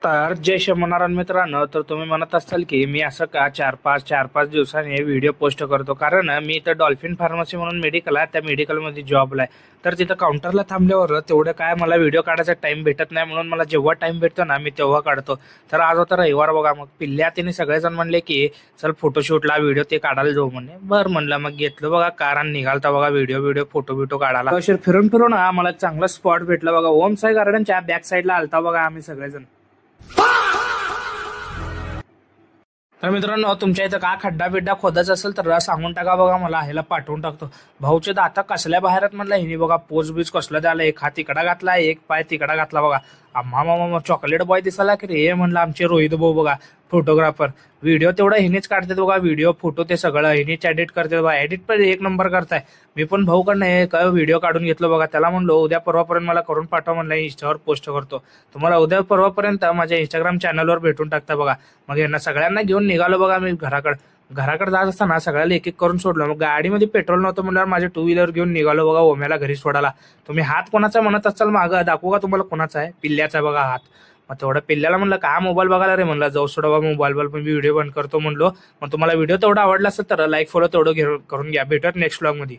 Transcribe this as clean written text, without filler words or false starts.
तर जय शंभूनारायण मित्रांनो, तर तुम्ही म्हणत असाल की मी असं का चार पाच दिवसांनी व्हिडिओ पोस्ट करतो, कारण मी इथं डॉल्फिन फार्मसी म्हणून मेडिकल आहे, त्या मेडिकलमध्ये जॉबला आहे. तर तिथं काउंटरला थांबल्यावर तेवढं काय मला व्हिडिओ काढायचा टाइम भेटत नाही, म्हणून मला जेव्हा टाइम भेटतो ना मी तेव्हा काढतो. तर आज होता रविवार बघा, मग पिल्ल्या तिने सगळेजण म्हणले की चल फोटोशूटला व्हिडिओ ते काढायला जाऊ म्हणे. बरं म्हणलं, मग घेतलं बघा कार आणि निघालता बघा व्हिडिओ व्हिडिओ फोटो बिटो काढायला. अशा फिरून फिरून मला चांगला स्पॉट भेटला बघा. ओम साई गार्डनच्या बॅक साईडला आलता बघा आम्ही सगळेजण. तर मित्रांनो, तुमच्या इथं का खड्डा बिड्डा खोदायचा असेल तर सांगून टाका बघा, मला ह्याला पाठवून टाकतो. भाऊचे दाता कसल्या बाहेर आहेत म्हणलं. हिने बघा पोज बीज कसलं द्यायला, एक हात तिकडा घातला एक पाय तिकडा घातला बघा. आम्हा मामा चॉकलेट बॉय दिसायला की रे म्हणलं. आमचे रोहित भाऊ बघा फोटोग्राफर, व्हिडिओ तेवढा हिनेच काढतात बघा, व्हिडिओ फोटो ते सगळं हिनेच एडिट करते बघा. एडिट पण एक नंबर करताय. मी पण भाऊकडनं एक व्हिडिओ काढून घेतलो बघा. त्याला म्हणलो उद्या परवापर्यंत मला करून पाठवा म्हणलं, इंस्टावर पोस्ट करतो. तुम्हाला उद्या परवापर्यंत माझ्या इंस्टाग्राम चॅनलवर भेटून टाकता बघा. मग यांना सगळ्यांना घेऊन निघालो बघा मी घराकडे जात असताना सगळ्याला एक एक करून सोडलं. मग गाडीमध्ये पेट्रोल नव्हतं म्हणल्यावर माझे टू व्हीलर घेऊन निघालो बघा ओम्याला घरी सोडायला. तुम्ही हात कोणाचा म्हणत असाल मागं, दाखवू का तुम्हाला कोणाचा आहे? पिल्ल्याचा बघा हात. मग तेवढं पिल्ल्याला म्हणलं का मोबाईल बघायला रे म्हणलं, जाऊ सोडा मोबाईल पण मी व्हिडिओ बंद करतो म्हणलो. मग तुम्हाला व्हिडिओ तेवढा आवडला असेल तर लाईक फॉलो तेवढं करून घ्या. भेटत नेक्स्ट व्लॉग मध्ये.